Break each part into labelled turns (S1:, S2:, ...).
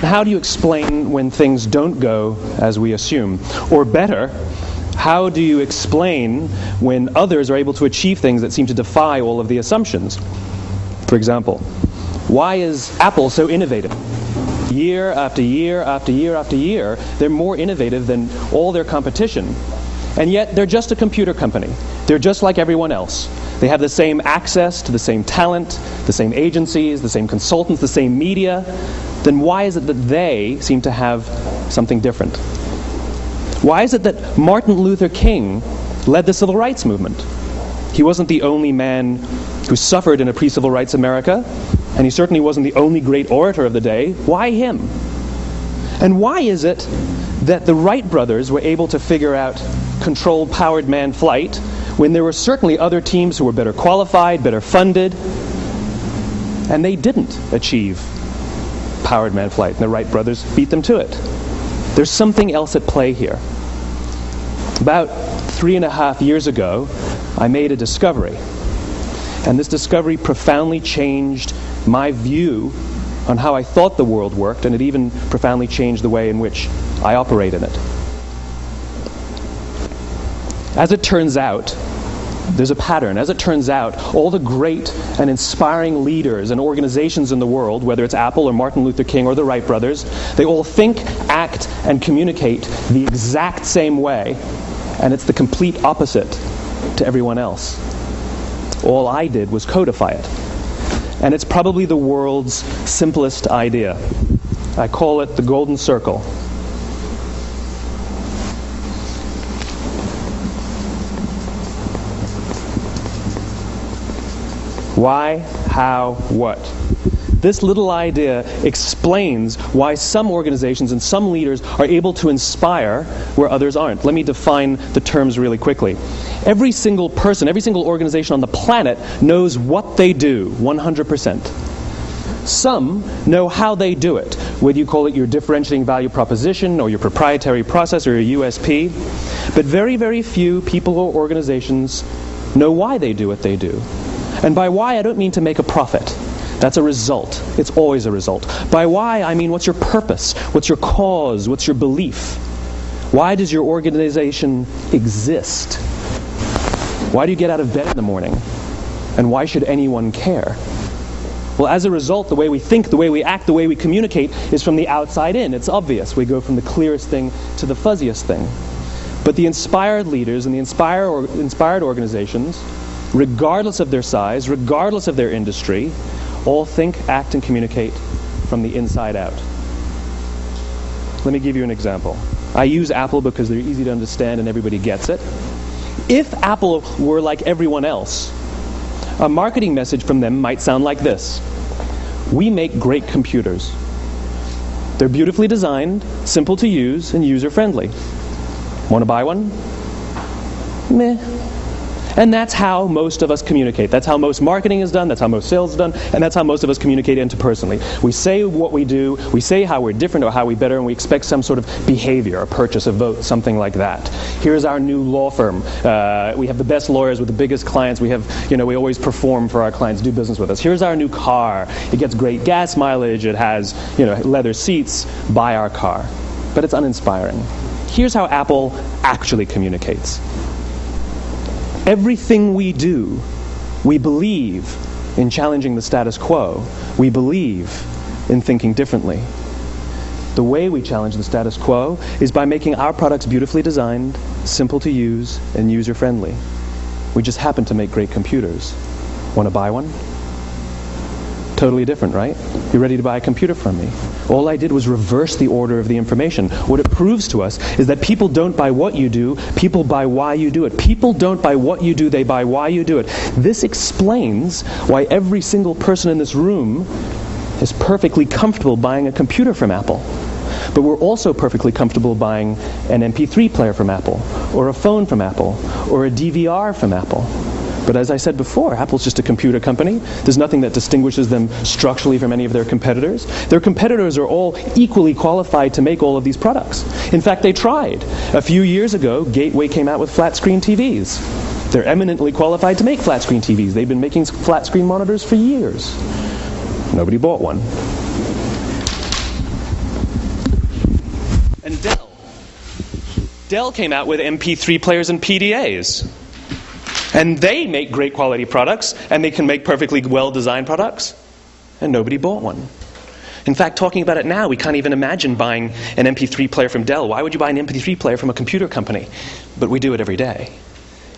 S1: How do you explain when things don't go as we assume? Or better, how do you explain when others are able to achieve things that seem to defy all of the assumptions? For example, why is Apple so innovative? Year after year after year after year, they're more innovative than all their competition. And yet, they're just a computer company. They're just like everyone else. They have the same access to the same talent, the same agencies, the same consultants, the same media. Then why is it that they seem to have something different? Why is it that Martin Luther King led the civil rights movement? He wasn't the only man who suffered in a pre-civil rights America, and he certainly wasn't the only great orator of the day. Why him? And why is it that the Wright brothers were able to figure out controlled powered manned flight when there were certainly other teams who were better qualified, better funded, and they didn't achieve powered manned flight, and the Wright brothers beat them to it? There's something else at play here. About 3.5 years ago, I made a discovery. And this discovery profoundly changed my view on how I thought the world worked, and it even profoundly changed the way in which I operate in it. As it turns out, there's a pattern. As it turns out, all the great and inspiring leaders and organizations in the world, whether it's Apple or Martin Luther King or the Wright brothers, they all think, act, and communicate the exact same way, and it's the complete opposite to everyone else. All I did was codify it. And it's probably the world's simplest idea. I call it the golden circle. Why, how, what? This little idea explains why some organizations and some leaders are able to inspire where others aren't. Let me define the terms really quickly. Every single person, every single organization on the planet knows what they do, 100%. Some know how they do it, whether you call it your differentiating value proposition or your proprietary process or your USP. But very, very few people or organizations know why they do what they do. And by why, I don't mean to make a profit. That's a result. It's always a result. By why, I mean what's your purpose? What's your cause? What's your belief? Why does your organization exist? Why do you get out of bed in the morning? And why should anyone care? Well, as a result, the way we think, the way we act, the way we communicate is from the outside in. It's obvious. We go from the clearest thing to the fuzziest thing. But the inspired leaders and the inspired organizations, regardless of their size, regardless of their industry, all think, act, and communicate from the inside out. Let me give you an example. I use Apple because they're easy to understand and everybody gets it. If Apple were like everyone else, a marketing message from them might sound like this. We make great computers. They're beautifully designed, simple to use, and user-friendly. Want to buy one? Meh. And that's how most of us communicate. That's how most marketing is done, that's how most sales is done, and that's how most of us communicate interpersonally. We say what we do, we say how we're different or how we're better, and we expect some sort of behavior, a purchase, a vote, something like that. Here's our new law firm. We have the best lawyers with the biggest clients. We have, we always perform for our clients, do business with us. Here's our new car. It gets great gas mileage. It has, leather seats. Buy our car. But it's uninspiring. Here's how Apple actually communicates. Everything we do, we believe in challenging the status quo. We believe in thinking differently. The way we challenge the status quo is by making our products beautifully designed, simple to use, and user-friendly. We just happen to make great computers. Want to buy one? Totally different, right? You're ready to buy a computer from me. All I did was reverse the order of the information. What it proves to us is that people don't buy what you do, people buy why you do it. People don't buy what you do, they buy why you do it. This explains why every single person in this room is perfectly comfortable buying a computer from Apple. But we're also perfectly comfortable buying an MP3 player from Apple, or a phone from Apple, or a DVR from Apple. But as I said before, Apple's just a computer company. There's nothing that distinguishes them structurally from any of their competitors. Their competitors are all equally qualified to make all of these products. In fact, they tried. A few years ago, Gateway came out with flat-screen TVs. They're eminently qualified to make flat-screen TVs. They've been making flat-screen monitors for years. Nobody bought one. and Dell. Dell came out with MP3 players and PDAs. And they make great quality products, and they can make perfectly well-designed products, and nobody bought one. In fact, talking about it now, we can't even imagine buying an MP3 player from Dell. Why would you buy an MP3 player from a computer company? But we do it every day.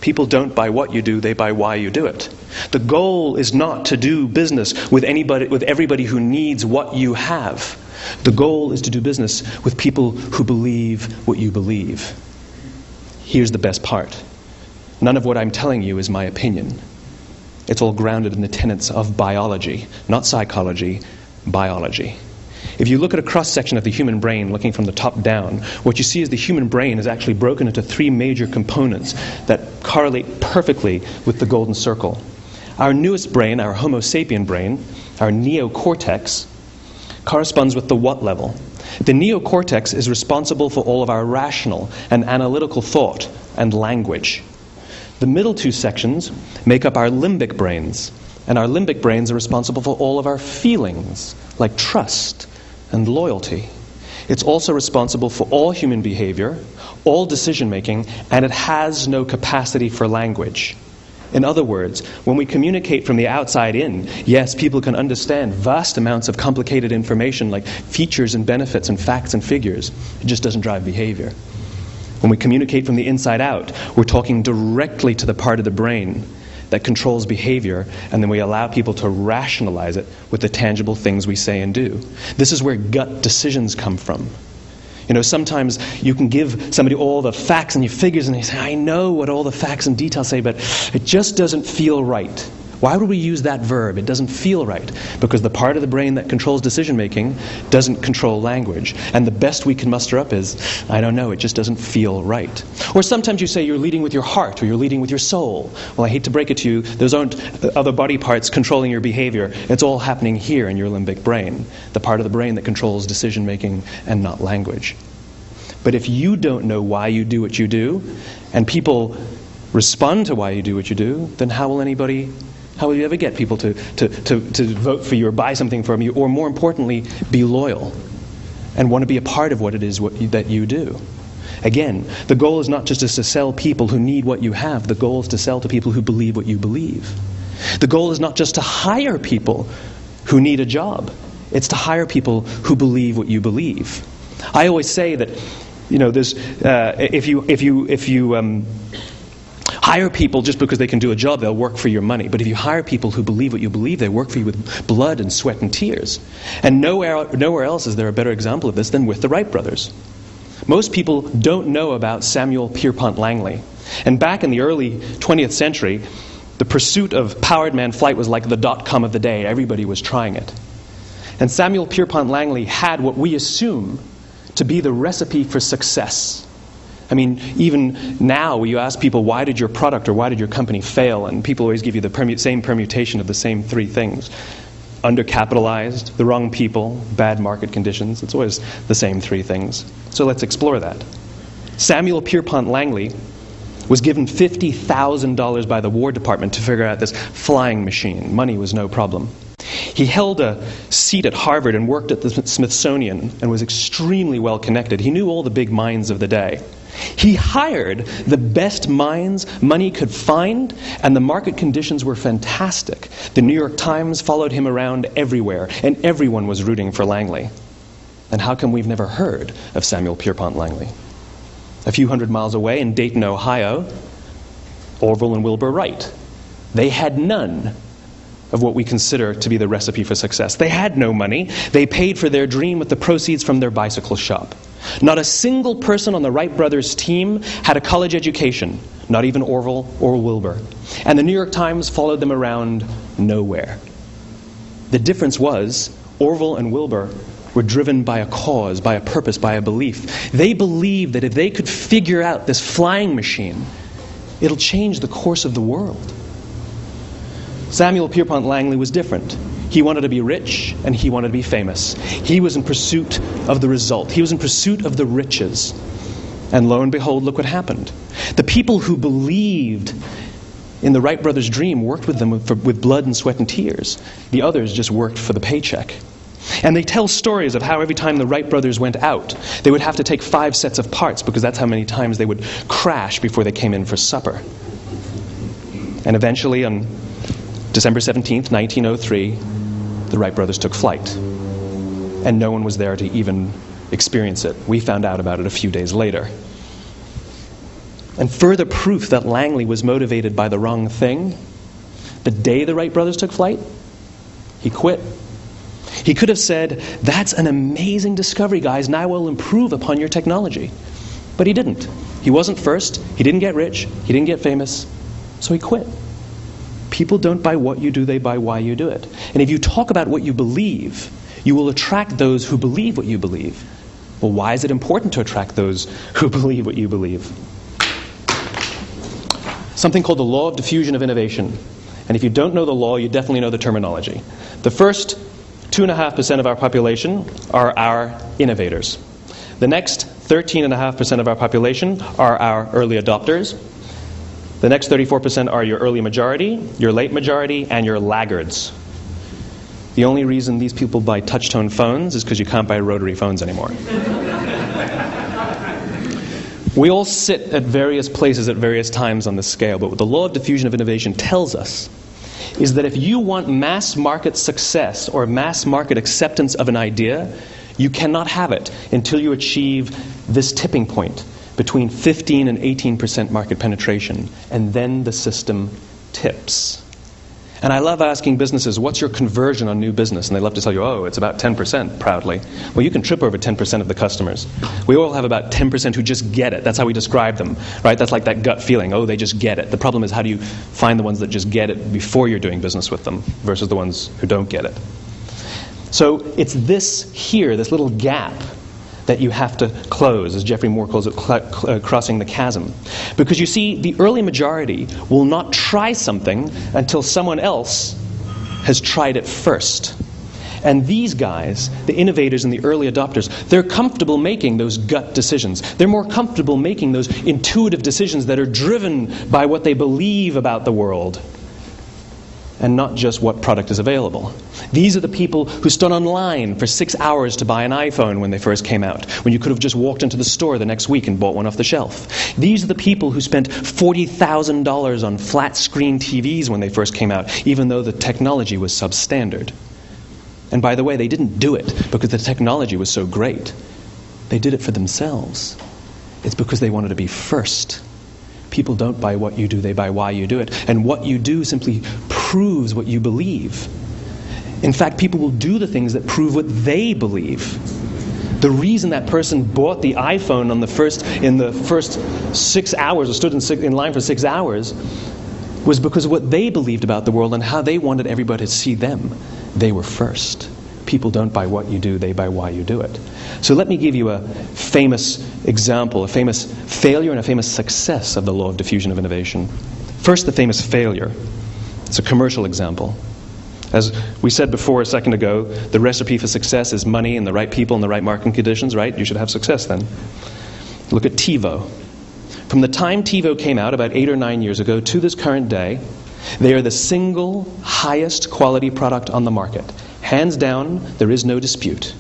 S1: People don't buy what you do, they buy why you do it. The goal is not to do business with everybody who needs what you have. The goal is to do business with people who believe what you believe. Here's the best part. None of what I'm telling you is my opinion. It's all grounded in the tenets of biology, not psychology, biology. If you look at a cross-section of the human brain, looking from the top down, what you see is the human brain is actually broken into three major components that correlate perfectly with the golden circle. Our newest brain, our Homo sapien brain, our neocortex, corresponds with the what level. The neocortex is responsible for all of our rational and analytical thought and language. The middle two sections make up our limbic brains, and our limbic brains are responsible for all of our feelings, like trust and loyalty. It's also responsible for all human behavior, all decision-making, and it has no capacity for language. In other words, when we communicate from the outside in, yes, people can understand vast amounts of complicated information like features and benefits and facts and figures. It just doesn't drive behavior. When we communicate from the inside out, we're talking directly to the part of the brain that controls behavior, and then we allow people to rationalize it with the tangible things we say and do. This is where gut decisions come from. You know, sometimes you can give somebody all the facts and your figures and they say, I know what all the facts and details say, but it just doesn't feel right. Why would we use that verb? It doesn't feel right. Because the part of the brain that controls decision-making doesn't control language. And the best we can muster up is, I don't know, it just doesn't feel right. Or sometimes you say you're leading with your heart or you're leading with your soul. Well, I hate to break it to you, those aren't other body parts controlling your behavior. It's all happening here in your limbic brain, the part of the brain that controls decision-making and not language. But if you don't know why you do what you do, and people respond to why you do what you do, then how will you ever get people to vote for you or buy something from you, or more importantly, be loyal and want to be a part of what it is that you do? Again, the goal is not just to sell people who need what you have. The goal is to sell to people who believe what you believe. The goal is not just to hire people who need a job. It's to hire people who believe what you believe. I always say that, you know, there's if you hire people just because they can do a job, they'll work for your money. But if you hire people who believe what you believe, they work for you with blood and sweat and tears. And nowhere else is there a better example of this than with the Wright brothers. Most people don't know about Samuel Pierpont Langley. And back in the early 20th century, the pursuit of powered man flight was like the dot-com of the day. Everybody was trying it. And Samuel Pierpont Langley had what we assume to be the recipe for success. I mean, even now, you ask people, why did your product or why did your company fail? And people always give you the same permutation of the same three things. Undercapitalized, the wrong people, bad market conditions. It's always the same three things. So let's explore that. Samuel Pierpont Langley was given $50,000 by the War Department to figure out this flying machine. Money was no problem. He held a seat at Harvard and worked at the Smithsonian and was extremely well connected. He knew all the big minds of the day. He hired the best minds money could find, and the market conditions were fantastic. The New York Times followed him around everywhere, and everyone was rooting for Langley. And how come we've never heard of Samuel Pierpont Langley? A few hundred miles away in Dayton, Ohio, Orville and Wilbur Wright. They had none of what we consider to be the recipe for success. They had no money. They paid for their dream with the proceeds from their bicycle shop. Not a single person on the Wright brothers' team had a college education, not even Orville or Wilbur. And the New York Times followed them around nowhere. The difference was Orville and Wilbur were driven by a cause, by a purpose, by a belief. They believed that if they could figure out this flying machine, it'll change the course of the world. Samuel Pierpont Langley was different. He wanted to be rich and he wanted to be famous. He was in pursuit of the result. He was in pursuit of the riches. And lo and behold, look what happened. The people who believed in the Wright brothers' dream worked with them with blood and sweat and tears. The others just worked for the paycheck. And they tell stories of how every time the Wright brothers went out, they would have to take 5 sets of parts because that's how many times they would crash before they came in for supper. And eventually, on December 17th, 1903, the Wright brothers took flight. And no one was there to even experience it. We found out about it a few days later. And further proof that Langley was motivated by the wrong thing, the day the Wright brothers took flight, he quit. He could have said, "That's an amazing discovery, guys. Now we'll improve upon your technology." But he didn't. He wasn't first. He didn't get rich. He didn't get famous. So he quit. People don't buy what you do, they buy why you do it. And if you talk about what you believe, you will attract those who believe what you believe. Well, why is it important to attract those who believe what you believe? Something called the law of diffusion of innovation. And if you don't know the law, you definitely know the terminology. The first 2.5% of our population are our innovators. The next 13.5% of our population are our early adopters. The next 34% are your early majority, your late majority, and your laggards. The only reason these people buy touch-tone phones is because you can't buy rotary phones anymore. We all sit at various places at various times on the scale, but what the law of diffusion of innovation tells us is that if you want mass market success or mass market acceptance of an idea, you cannot have it until you achieve this tipping point between 15 and 18% market penetration, and then the system tips. And I love asking businesses, what's your conversion on new business? And they love to tell you, oh, it's about 10%, proudly. Well, you can trip over 10% of the customers. We all have about 10% who just get it. That's how we describe them, right? That's like that gut feeling, oh, they just get it. The problem is, how do you find the ones that just get it before you're doing business with them versus the ones who don't get it? So it's this here, this little gap, that you have to close, as Geoffrey Moore calls it, crossing the chasm. Because you see, the early majority will not try something until someone else has tried it first. And these guys, the innovators and the early adopters, they're comfortable making those gut decisions. They're more comfortable making those intuitive decisions that are driven by what they believe about the world, and not just what product is available. These are the people who stood online for 6 hours to buy an iPhone when they first came out, when you could have just walked into the store the next week and bought one off the shelf. These are the people who spent $40,000 on flat-screen TVs when they first came out, even though the technology was substandard. And by the way, they didn't do it because the technology was so great. They did it for themselves. It's because they wanted to be first. People don't buy what you do, they buy why you do it. And what you do simply proves what you believe. In fact, people will do the things that prove what they believe. The reason that person bought the iPhone in the first 6 hours, or stood in line for 6 hours, was because of what they believed about the world and how they wanted everybody to see them. They were first. People don't buy what you do, they buy why you do it. So let me give you a famous example, a famous failure and a famous success of the law of diffusion of innovation. First, the famous failure. It's a commercial example. As we said before a second ago, the recipe for success is money and the right people and the right marketing conditions, right? You should have success then. Look at TiVo. From the time TiVo came out about 8 or 9 years ago to this current day, they are the single highest quality product on the market. Hands down, there is no dispute.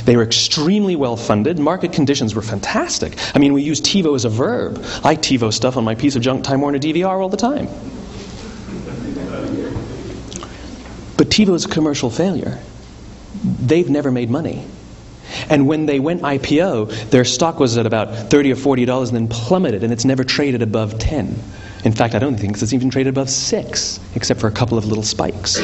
S1: They were extremely well funded. Market conditions were fantastic. I mean, we use TiVo as a verb. I TiVo stuff on my piece of junk Time Warner DVR all the time. But TiVo is a commercial failure. They've never made money. And when they went IPO, their stock was at about $30 or $40 and then plummeted, and it's never traded above 10. In fact, I don't think it's even traded above 6, except for a couple of little spikes.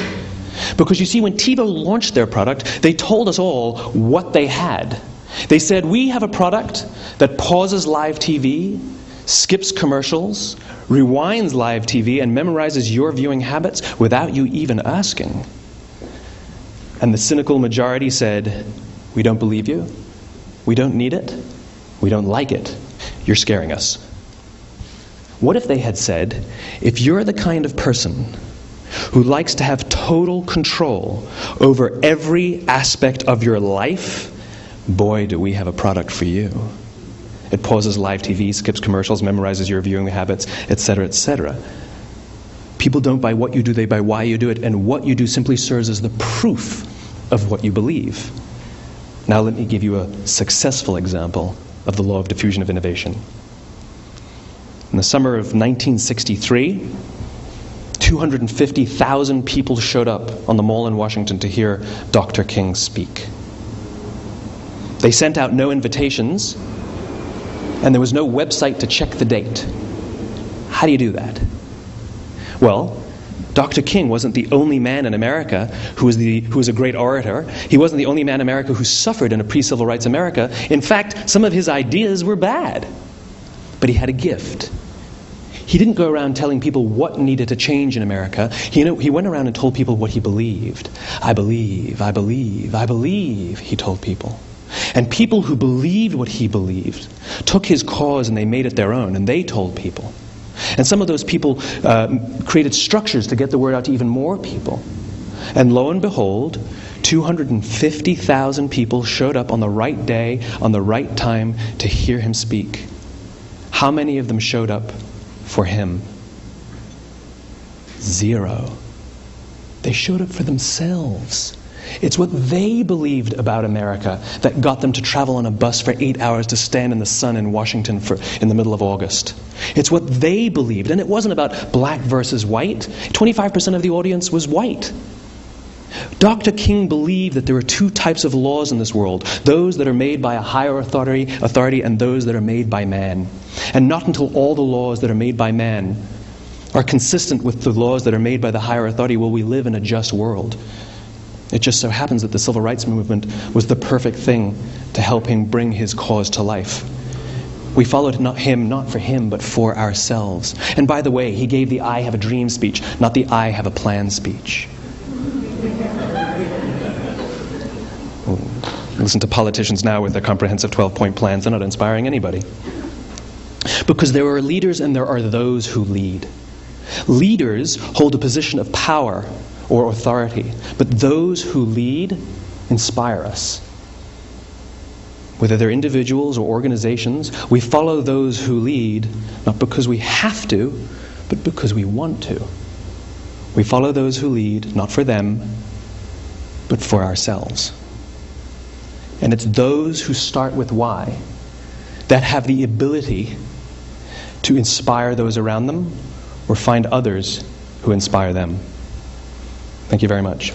S1: Because you see, when TiVo launched their product, they told us all what they had. They said, we have a product that pauses live TV, skips commercials, rewinds live TV, and memorizes your viewing habits without you even asking. And the cynical majority said, we don't believe you, we don't need it, we don't like it, you're scaring us. What if they had said, if you're the kind of person who likes to have total control over every aspect of your life, boy, do we have a product for you. It pauses live TV, skips commercials, memorizes your viewing habits, etc., etc. People don't buy what you do, they buy why you do it, and what you do simply serves as the proof of what you believe. Now let me give you a successful example of the law of diffusion of innovation. In the summer of 1963, 250,000 people showed up on the Mall in Washington to hear Dr. King speak. They sent out no invitations, and there was no website to check the date. How do you do that? Well, Dr. King wasn't the only man in America who was a great orator. He wasn't the only man in America who suffered in a pre-civil rights America. In fact, some of his ideas were bad. But he had a gift. He didn't go around telling people what needed to change in America. He went around and told people what he believed. I believe, I believe, I believe, he told people. And people who believed what he believed took his cause and they made it their own, and they told people. And some of those people created structures to get the word out to even more people. And lo and behold, 250,000 people showed up on the right day, on the right time to hear him speak. How many of them showed up for him? 0. They showed up for themselves. It's what they believed about America that got them to travel on a bus for 8 hours to stand in the sun in Washington in the middle of August. It's what they believed. And it wasn't about black versus white. 25% of the audience was white. Dr. King believed that there are two types of laws in this world, those that are made by a higher authority and those that are made by man. And not until all the laws that are made by man are consistent with the laws that are made by the higher authority will we live in a just world. It just so happens that the civil rights movement was the perfect thing to help him bring his cause to life. We followed him not for him, but for ourselves. And by the way, he gave the I have a dream speech, not the I have a plan speech. Listen to politicians now with their comprehensive 12-point plans. They're not inspiring anybody. Because there are leaders and there are those who lead. Leaders hold a position of power or authority, but those who lead inspire us. Whether they're individuals or organizations, we follow those who lead not because we have to, but because we want to. We follow those who lead not for them, but for ourselves. And it's those who start with why that have the ability to inspire those around them or find others who inspire them. Thank you very much.